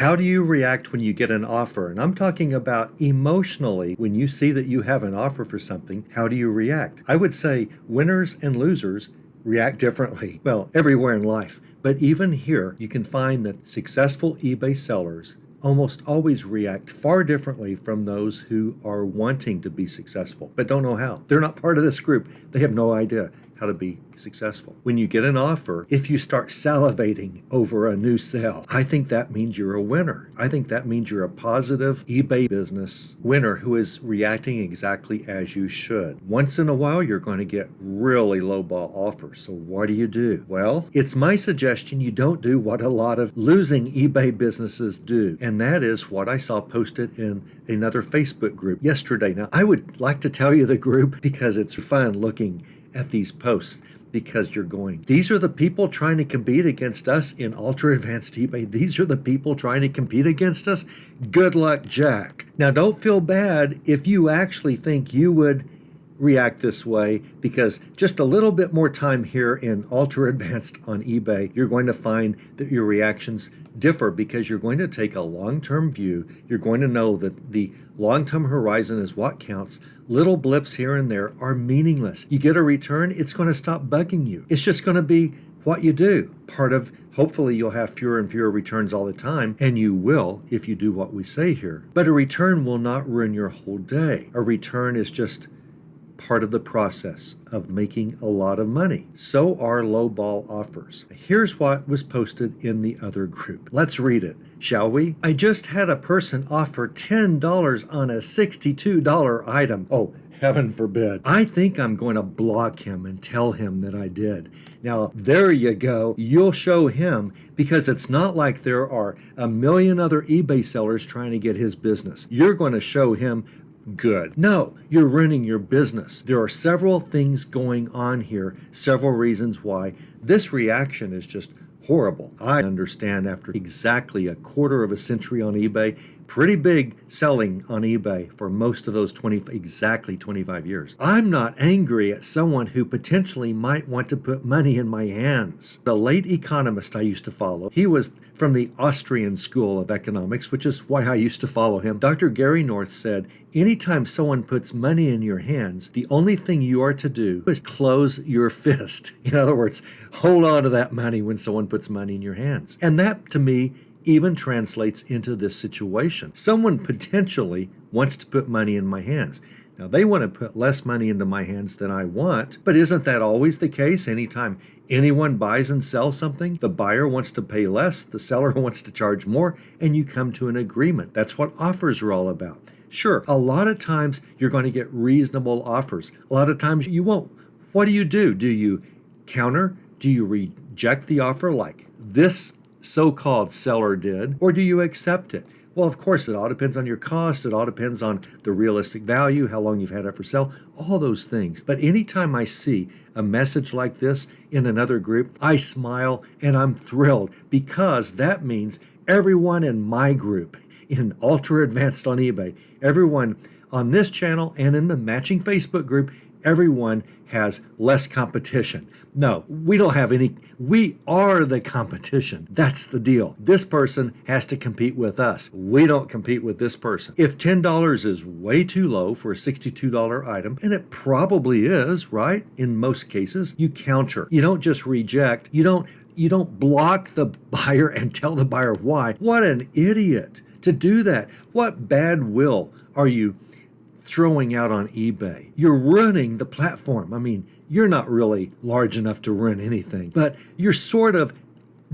How do you react when you get an offer? And I'm talking about emotionally. When you see that you have an offer for something, how do you react? I would say winners and losers react differently. Well, everywhere in life. But even here, you can find that successful eBay sellers almost always react far differently from those who are wanting to be successful, but don't know how. They're not part of this group. They have no idea how to be successful. When you get an offer, if you start salivating over a new sale, I think that means you're a winner. I think that means you're a positive eBay business winner who is reacting exactly as you should. Once in a while, you're going to get really lowball offers. So what do? Well, it's my suggestion you don't do what a lot of losing eBay businesses do. And that is what I saw posted in another Facebook group yesterday. Now, I would like to tell you the group because it's fun looking at these posts, because you're going, these are the people trying to compete against us in ultra advanced eBay. These are the people trying to compete against us. Good luck, Jack. Now, don't feel bad if you actually think you would react this way, because just a little bit more time here in ultra advanced on eBay, you're going to find that your reactions differ because you're going to take a long-term view. You're going to know that the long-term horizon is what counts. Little blips here and there are meaningless. You get a return, it's going to stop bugging you. It's just going to be what you do. Part of, hopefully you'll have fewer and fewer returns all the time, and you will if you do what we say here. But a return will not ruin your whole day. A return is just part of the process of making a lot of money. So are lowball offers. Here's what was posted in the other group. Let's read it, shall we? I just had a person offer $10 on a $62 item. Oh, heaven forbid. I think I'm going to block him and tell him that I did. Now, there you go. You'll show him, because it's not like there are a million other eBay sellers trying to get his business. You're going to show him good. No, you're ruining your business. There are several things going on here, several reasons why this reaction is just horrible. I understand after exactly a quarter of a century on eBay, pretty big selling on eBay for most of those exactly 25 years. I'm not angry at someone who potentially might want to put money in my hands. The late economist I used to follow, he was from the Austrian School of Economics, which is why I used to follow him. Dr. Gary North said, anytime someone puts money in your hands, the only thing you are to do is close your fist. In other words, hold on to that money when someone puts money in your hands. And that, to me, even translates into this situation. Someone potentially wants to put money in my hands. Now, they want to put less money into my hands than I want, but isn't that always the case? Anytime anyone buys and sells something, the buyer wants to pay less, the seller wants to charge more, and you come to an agreement. That's what offers are all about. Sure, a lot of times you're going to get reasonable offers. A lot of times you won't. What do? Do you counter? Do you reject the offer like this so-called seller did, or do you accept it? Well, of course, it all depends on your cost. It all depends on the realistic value, how long you've had it for sale, all those things. But anytime I see a message like this in another group, I smile and I'm thrilled, because that means everyone in my group, in Ultra Advanced on eBay, everyone on this channel and in the matching Facebook group, everyone has less competition. No, we don't have any. We are the competition. That's the deal. This person has to compete with us. We don't compete with this person. If $10 is way too low for a $62 item, and it probably is, right? In most cases, you counter. You don't just reject. You don't block the buyer and tell the buyer why. What an idiot to do that. What bad will are you throwing out on eBay? You're ruining the platform. I mean, you're not really large enough to ruin anything, but you're sort of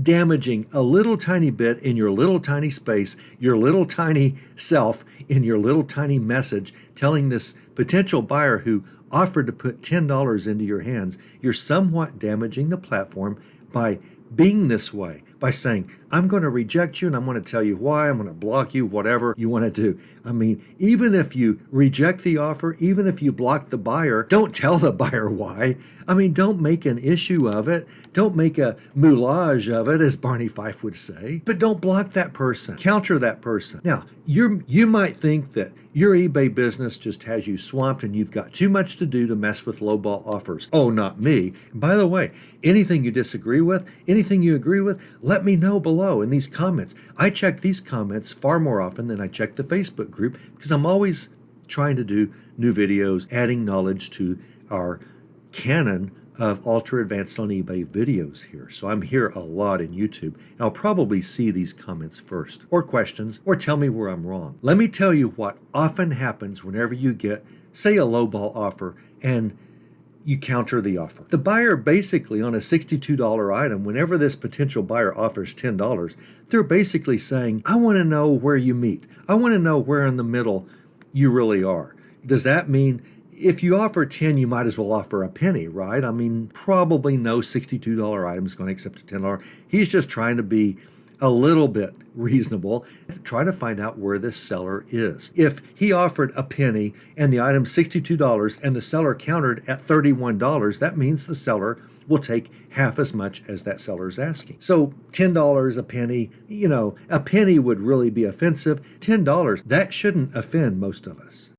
damaging a little tiny bit in your little tiny space, your little tiny self, in your little tiny message, telling this potential buyer who offered to put $10 into your hands, you're somewhat damaging the platform by being this way, by saying, I'm going to reject you and I'm going to tell you why, I'm going to block you, whatever you want to do. I mean, even if you reject the offer, even if you block the buyer, don't tell the buyer why. I mean, don't make an issue of it. Don't make a moulage of it, as Barney Fife would say. But don't block that person. Counter that person. Now, you might think that your eBay business just has you swamped and you've got too much to do to mess with lowball offers. Oh, not me. And by the way, anything you disagree with, anything you agree with, let me know below in these comments. I check these comments far more often than I check the Facebook group because I'm always trying to do new videos, adding knowledge to our canon of ultra advanced on eBay videos here. So I'm here a lot in YouTube, and I'll probably see these comments first, or questions, or tell me where I'm wrong. Let me tell you what often happens whenever you get, say, a lowball offer and you counter the offer. The buyer basically on a $62 item, whenever this potential buyer offers $10, they're basically saying, I want to know where you meet. I want to know where in the middle you really are. Does that mean if you offer 10, you might as well offer a penny, right? I mean, probably no $62 item is going to accept a $10. He's just trying to be a little bit reasonable to try to find out where this seller is. If he offered a penny and the item's $62 and the seller countered at $31, that means the seller will take half as much as that seller's asking. So $10 a penny, a penny would really be offensive. $10, that shouldn't offend most of us.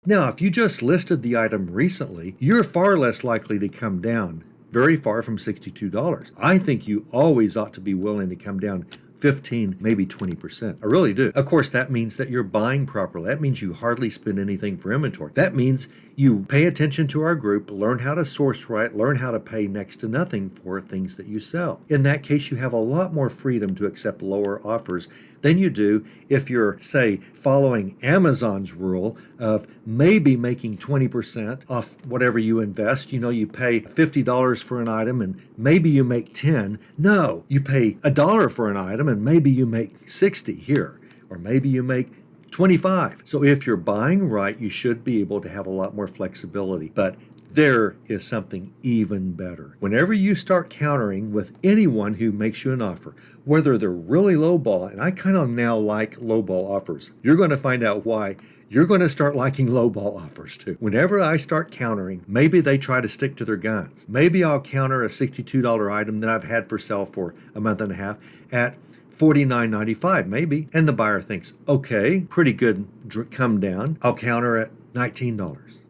Now, if you just listed the item recently, you're far less likely to come down, very far from $62. I think you always ought to be willing to come down 15, maybe 20%. I really do. Of course, that means that you're buying properly. That means you hardly spend anything for inventory. That means you pay attention to our group, learn how to source right, learn how to pay next to nothing for things that you sell. In that case, you have a lot more freedom to accept lower offers than you do if you're, say, following Amazon's rule of maybe making 20% off whatever you invest. You pay $50 for an item and maybe you make 10. No, you pay $1 for an item and maybe you make 60 here, or maybe you make 25. So if you're buying right, you should be able to have a lot more flexibility. But there is something even better. Whenever you start countering with anyone who makes you an offer, whether they're really lowball, and I kind of now like lowball offers, you're going to find out why. You're going to start liking lowball offers too. Whenever I start countering, maybe they try to stick to their guns. Maybe I'll counter a $62 item that I've had for sale for a month and a half at $49.95 maybe, and the buyer thinks, okay, pretty good come down. I'll counter at $19,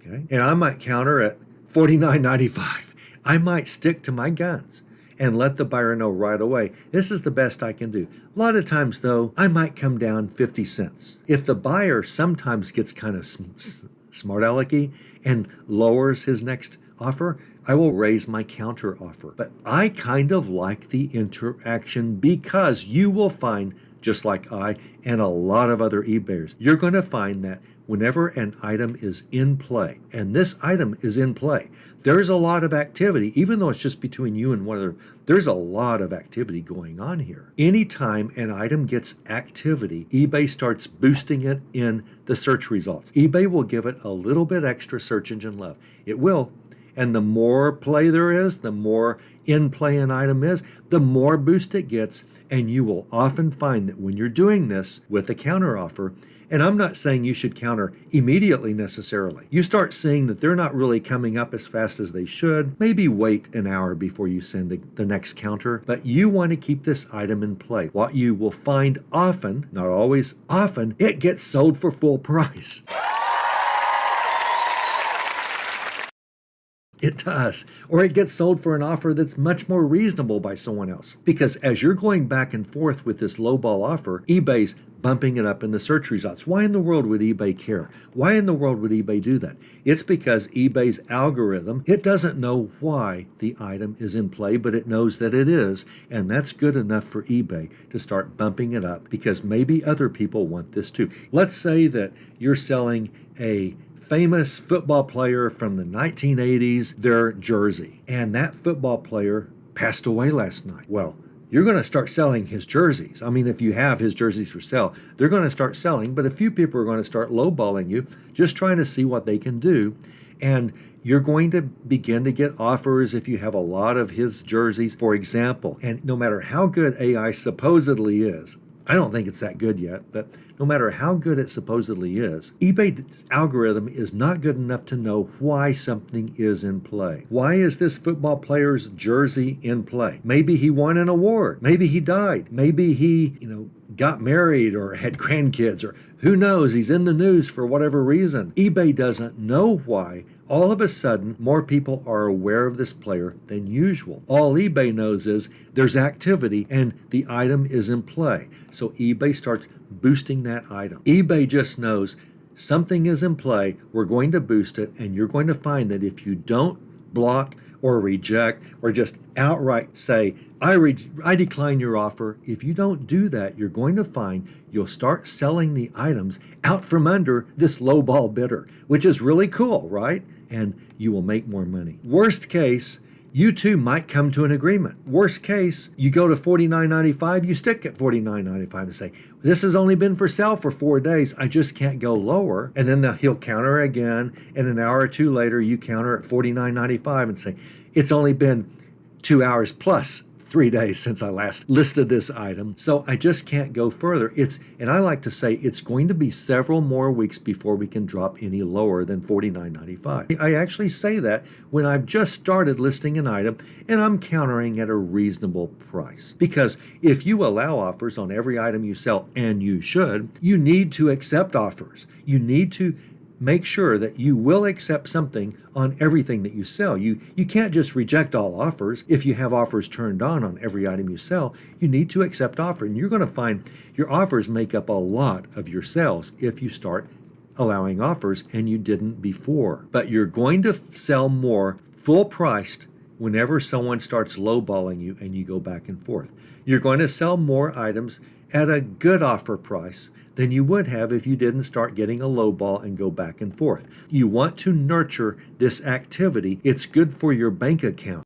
okay? And I might counter at $49.95. I might stick to my guns and let the buyer know right away, this is the best I can do. A lot of times, though, I might come down 50 cents. If the buyer sometimes gets kind of smart-alecky and lowers his next offer, I will raise my counter offer. But I kind of like the interaction because you will find, just like I and a lot of other eBayers, you're going to find that whenever an item is in play, and this item is in play, there's a lot of activity, even though it's just between you and one other, there's a lot of activity going on here. Anytime an item gets activity, eBay starts boosting it in the search results. eBay will give it a little bit extra search engine love. It will. And the more play there is, the more in play an item is, the more boost it gets. And you will often find that when you're doing this with a counter offer, and I'm not saying you should counter immediately necessarily. You start seeing that they're not really coming up as fast as they should. Maybe wait an hour before you send the next counter, but you want to keep this item in play. What you will find often, not always, often, it gets sold for full price. It does. Or it gets sold for an offer that's much more reasonable by someone else. Because as you're going back and forth with this lowball offer, eBay's bumping it up in the search results. Why in the world would eBay care? Why in the world would eBay do that? It's because eBay's algorithm, it doesn't know why the item is in play, but it knows that it is, and that's good enough for eBay to start bumping it up because maybe other people want this too. Let's say that you're selling a famous football player from the 1980s, their jersey, and that football player passed away last night. Well, you're going to start selling his jerseys. I mean, if you have his jerseys for sale, they're going to start selling, but a few people are going to start lowballing you, just trying to see what they can do. And you're going to begin to get offers if you have a lot of his jerseys, for example. And no matter how good AI supposedly is, I don't think it's that good yet, but no matter how good it supposedly is, eBay's algorithm is not good enough to know why something is in play. Why is this football player's jersey in play? Maybe he won an award. Maybe he died. Maybe he, got married or had grandkids, or who knows, he's in the news for whatever reason. eBay doesn't know why. All of a sudden, more people are aware of this player than usual. All eBay knows is there's activity and the item is in play. So eBay starts boosting that item. eBay just knows something is in play, we're going to boost it, and you're going to find that if you don't block or reject or just outright say, I decline your offer, if you don't do that, you're going to find you'll start selling the items out from under this lowball bidder, which is really cool, right? And you will make more money. Worst case, you two might come to an agreement. Worst case, you go to $49.95, you stick at $49.95 and say, this has only been for sale for 4 days, I just can't go lower. And then he'll counter again, and an hour or two later, you counter at $49.95 and say, it's only been 2 hours plus 3 days since I last listed this item, so I just can't go further. And I like to say it's going to be several more weeks before we can drop any lower than $49.95. I actually say that when I've just started listing an item and I'm countering at a reasonable price. Because if you allow offers on every item you sell, and you should, you need to accept offers. You need to make sure that you will accept something on everything that you sell. You can't just reject all offers. If you have offers turned on every item you sell, you need to accept offer. And you're going to find your offers make up a lot of your sales if you start allowing offers and you didn't before. But you're going to sell more full priced whenever someone starts lowballing you and you go back and forth. You're going to sell more items at a good offer price than you would have if you didn't start getting a lowball and go back and forth. You want to nurture this activity. It's good for your bank account.